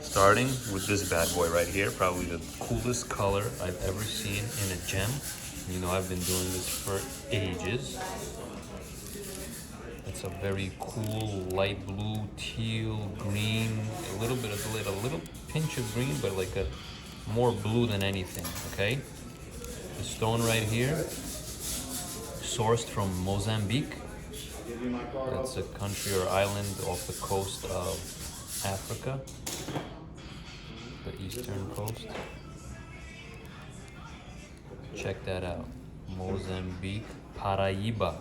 Starting with this bad boy right here, probably the coolest color I've ever seen in a gem. You know, I've been doing this for ages. It's a very cool light blue, teal, green, a little bit of a little pinch of green, but like a more blue than anything, okay? The stone right here, sourced from Mozambique. It's a country or island off the coast of Africa, the eastern coast. Check that out, Mozambique, Paraiba.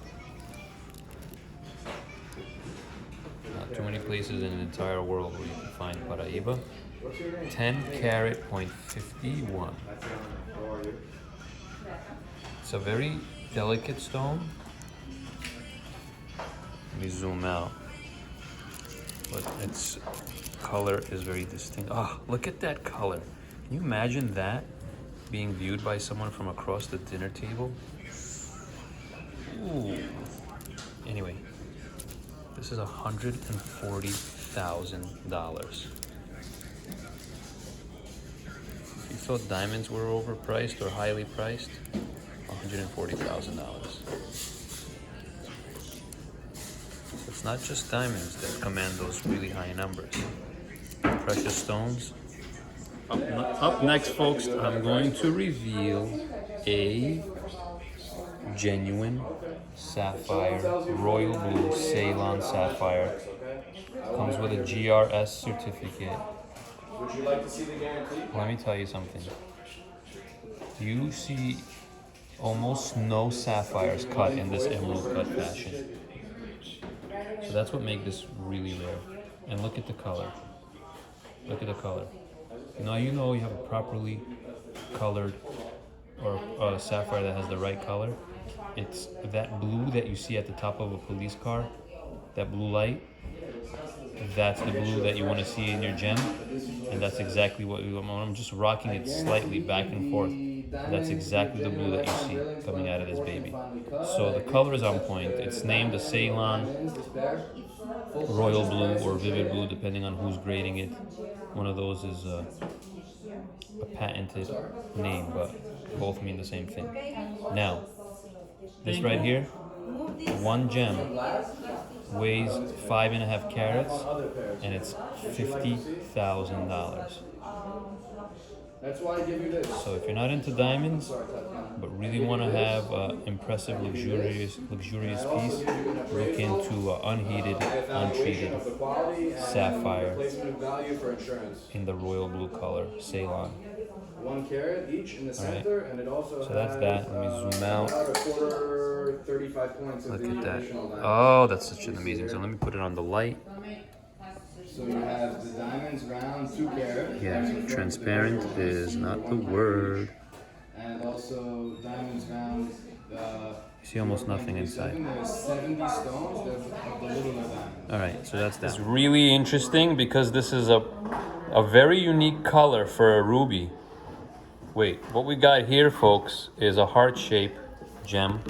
Not too many places in the entire world where you can find Paraiba. 10 carat .51. It's a very delicate stone. Let me zoom out. But its color is very distinct. Ah, look at that color. Can you imagine that being viewed by someone from across the dinner table? Ooh. Anyway, this is $140,000. If you thought diamonds were overpriced or highly priced, $140,000. It's not just diamonds that command those really high numbers. Precious stones. Up next, folks, I'm going to reveal a genuine sapphire, royal blue Ceylon sapphire. Comes with a GRS certificate. Would you like to see the guarantee? Let me tell you something. You see almost no sapphires cut in this emerald cut fashion. So that's what makes this really rare. And look at the color. Look at the color. Now you know you have a properly colored or a sapphire that has the right color. It's that blue that you see at the top of a police car, that blue light. That's the blue that you want to see in your gem, and that's exactly what we want. I'm just rocking it slightly back and forth. That's exactly the blue that you see coming out of this baby. So the color is on point. It's named the Ceylon Royal Blue or Vivid Blue, depending on who's grading it. One of those is a patented name, but both mean the same thing. Now, this right here, one gem weighs 5.5 carats, and it's $50,000. That's why I give you this. So if you're not into diamonds, but really want to have an impressive, luxurious piece, look into unheated, untreated sapphire in the royal blue color, Ceylon. 1 carat each in the center, and it also so that's that. Let me zoom out. About a quarter, 35 points of Look the at that. additional diamond. Oh, that's such an amazing. So let me put it on the light. So you have the diamonds round, 2 carat. Yeah, transparent is not the word. And also diamonds round. You see almost nothing inside. There's 70 stones. There's the little diamonds. All right, so that's that. It's really interesting because this is a very unique color for a ruby. Wait, what we got here, folks, is a heart-shaped gem.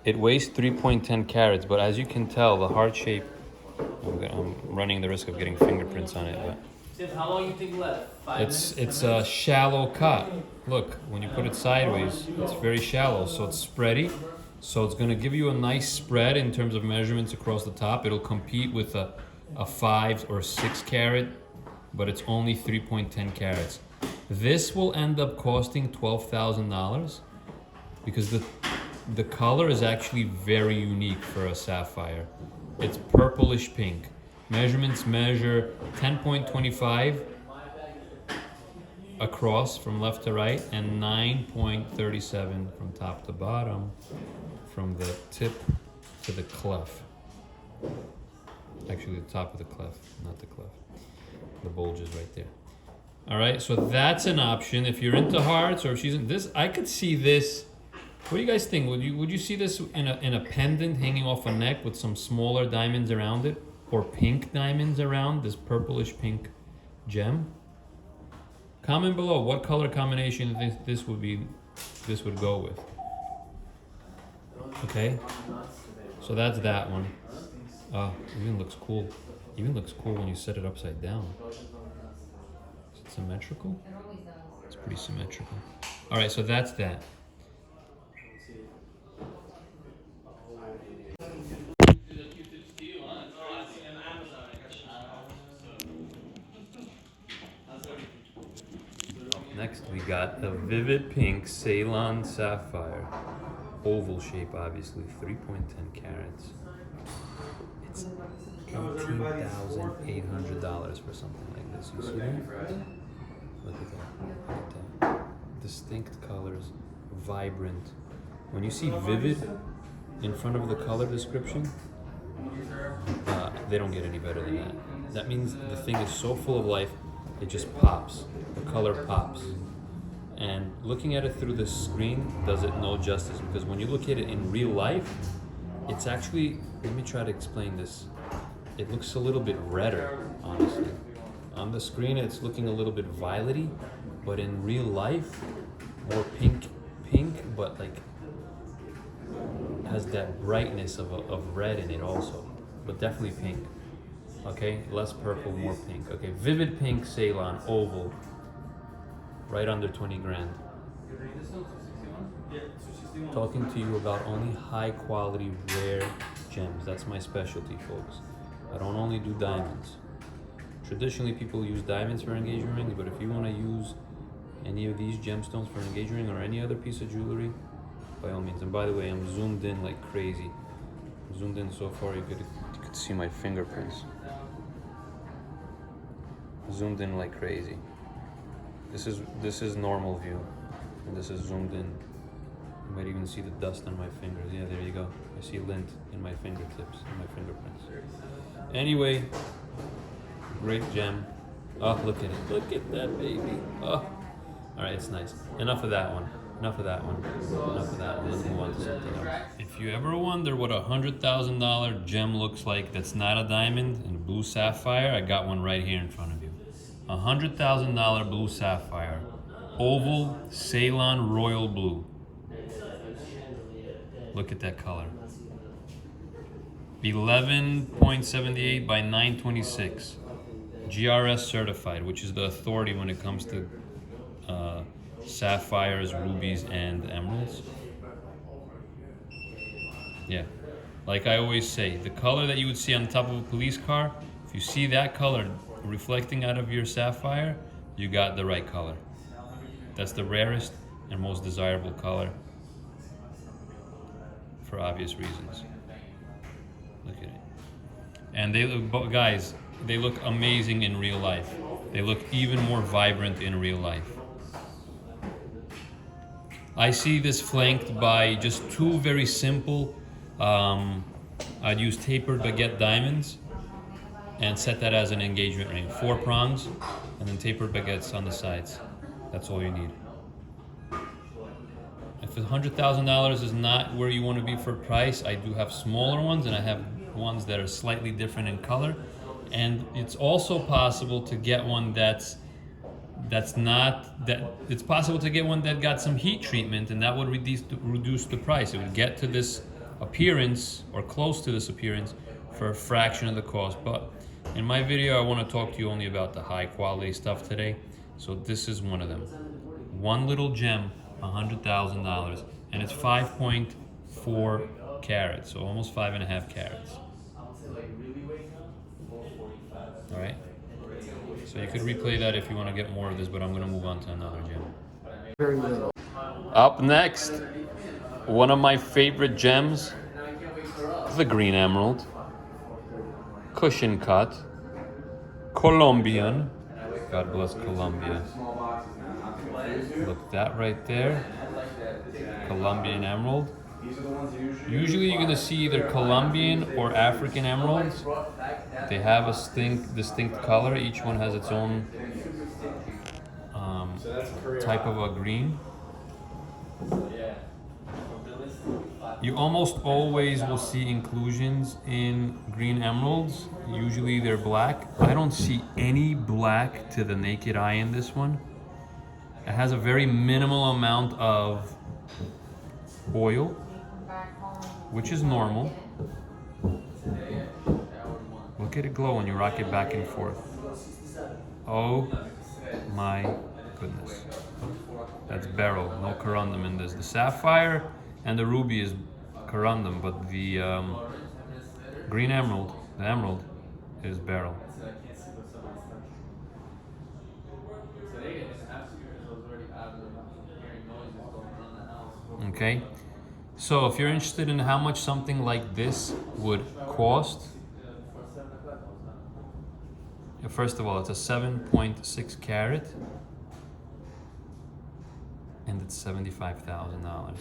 It weighs 3.10 carats, but as you can tell, the heart-shape, I'm running the risk of getting fingerprints on it, but Tim, how long you think left? it's a shallow cut. Look, when you put it sideways, it's very shallow, so it's spready. So it's gonna give you a nice spread in terms of measurements across the top. It'll compete with a 5 or 6 carat, but it's only 3.10 carats. This will end up costing $12,000 because the color is actually very unique for a sapphire. It's purplish pink. Measurements measure 10.25 across from left to right and 9.37 from top to bottom, from the tip to the clef. Actually, the top of the clef, not the clef. The bulge is right there. All right, so that's an option. If you're into hearts, or if she's in this, I could see this. What do you guys think? Would you see this in a pendant hanging off a neck with some smaller diamonds around it, or pink diamonds around this purplish pink gem? Comment below what color combination this would go with. Okay, so that's that one. Even looks cool. Even looks cool when you set it upside down. symmetrical? It's pretty symmetrical. All right, so that's that. Next, we got the vivid pink Ceylon Sapphire. Oval shape, obviously, 3.10 carats. It's $18,800 for something like this. You see that? Look at that. Look at that. Distinct colors, vibrant. When you see vivid in front of the color description, they don't get any better than that. That means the thing is so full of life, it just pops. The color pops. And looking at it through the screen does it no justice, because when you look at it in real life, it's actually, let me try to explain this. It looks a little bit redder, honestly. On the screen, it's looking a little bit violety, but in real life, more pink, but like has that brightness of red in it also, but definitely pink. Okay, less purple, more pink. Okay, vivid pink Ceylon oval, right under 20 grand. Talking to you about only high quality, rare gems. That's my specialty, folks. I don't only do diamonds. Traditionally, people use diamonds for engagement rings, but if you want to use any of these gemstones for an engagement ring or any other piece of jewelry, by all means. And by the way, I'm zoomed in like crazy. Zoomed in so far you could see my fingerprints. Zoomed in like crazy. This is normal view, and this is zoomed in. You might even see the dust on my fingers. Yeah, there you go. I see lint in my fingertips, in my fingerprints. Anyway, great gem. Oh, look at it. Look at that baby. Oh. All right, it's nice. Enough of that one. Enough of that one. Enough of that one. Let's move on to something else. If you ever wonder what a $100,000 gem looks like that's not a diamond and a blue sapphire, I got one right here in front of you. A $100,000 blue sapphire. Oval Ceylon royal blue. Look at that color. 11.78 by 926. GRS certified, which is the authority when it comes to sapphires, rubies, and emeralds. Yeah, like I always say, the color that you would see on the top of a police car, if you see that color reflecting out of your sapphire, you got the right color. That's the rarest and most desirable color for obvious reasons. Look at it. And they look, guys, they look amazing in real life. They look even more vibrant in real life. I see this flanked by just two very simple, I'd use tapered baguette diamonds and set that as an engagement ring. 4 prongs and then tapered baguettes on the sides. That's all you need. If $100,000 is not where you want to be for price, I do have smaller ones and I have ones that are slightly different in color. And it's also possible to get one it's possible to get one that got some heat treatment, and that would reduce the price. It would get to this appearance or close to this appearance for a fraction of the cost. But in my video, I want to talk to you only about the high quality stuff today. So this is one of them. One little gem, $100,000, and it's 5.4 carats, so almost 5.5 carats. All right. So you could replay that if you want to get more of this, but I'm going to move on to another gem. Very little. Up next, one of my favorite gems, the green emerald, cushion cut, Colombian. God bless Colombia. Look, that right there, Colombian emerald. Usually you're going to see either Colombian or African emeralds. They have a distinct color. Each one has its own type of a green. You almost always will see inclusions in green emeralds. Usually they're black. I don't see any black to the naked eye in this one. It has a very minimal amount of oil, which is normal. Look at it glow when you rock it back and forth. Oh, my goodness. That's beryl, no corundum in this. The sapphire and the ruby is corundum, but the green emerald, the emerald, is beryl. Okay, so if you're interested in how much something like this would cost, first of all, it's a 7.6 carat, and it's $75,000.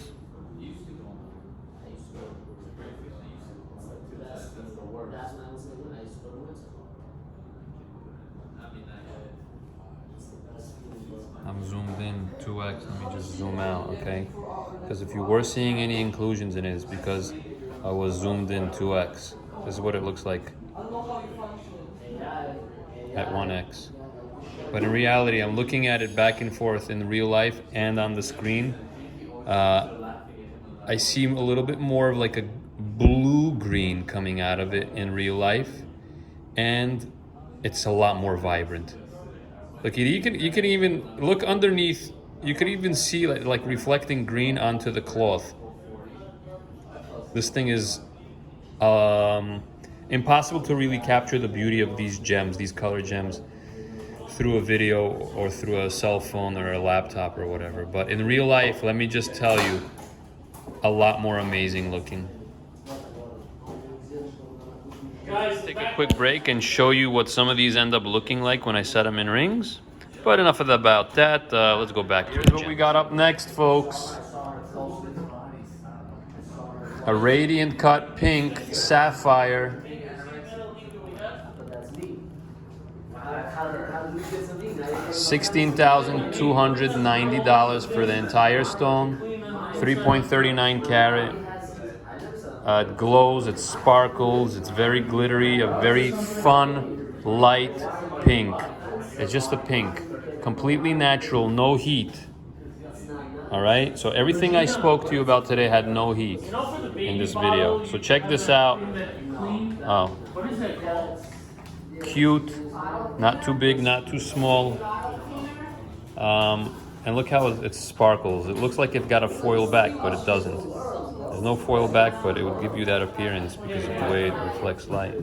I'm zoomed in 2x. Let me just zoom out, okay? Because if you were seeing any inclusions in it, it's because I was zoomed in 2x. This is what it looks like at 1x. But in reality, I'm looking at it back and forth in real life and on the screen. I see a little bit more of like a blue-green coming out of it in real life, and it's a lot more vibrant. Look, you can even look underneath. You could even see like reflecting green onto the cloth. This thing is impossible to really capture the beauty of these gems, these color gems, through a video or through a cell phone or a laptop or whatever. But in real life, let me just tell you, a lot more amazing looking. Take a quick break and show you what some of these end up looking like when I set them in rings. But enough about that. Let's go back to what we got up next, folks. A radiant cut pink sapphire. $16,290 for the entire stone. 3.39 carat. It glows, it sparkles, it's very glittery, a very fun, light pink. It's just a pink, completely natural, no heat. All right, so everything I spoke to you about today had no heat in this video. So check this out. Oh, cute, not too big, not too small. And look how it sparkles. It looks like it got a foil back, but it doesn't. There's no foil back, but it would give you that appearance because of the way it reflects light.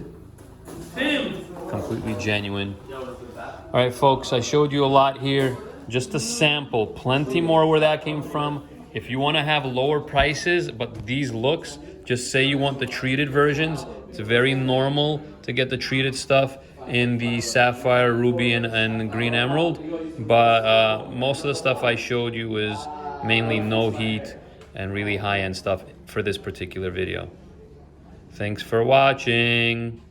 Completely genuine. All right, folks, I showed you a lot here. Just a sample, plenty more where that came from. If you want to have lower prices, but these looks, just say you want the treated versions. It's very normal to get the treated stuff in the sapphire, ruby, and green emerald. But most of the stuff I showed you is mainly no heat and really high-end stuff for this particular video. Thanks for watching.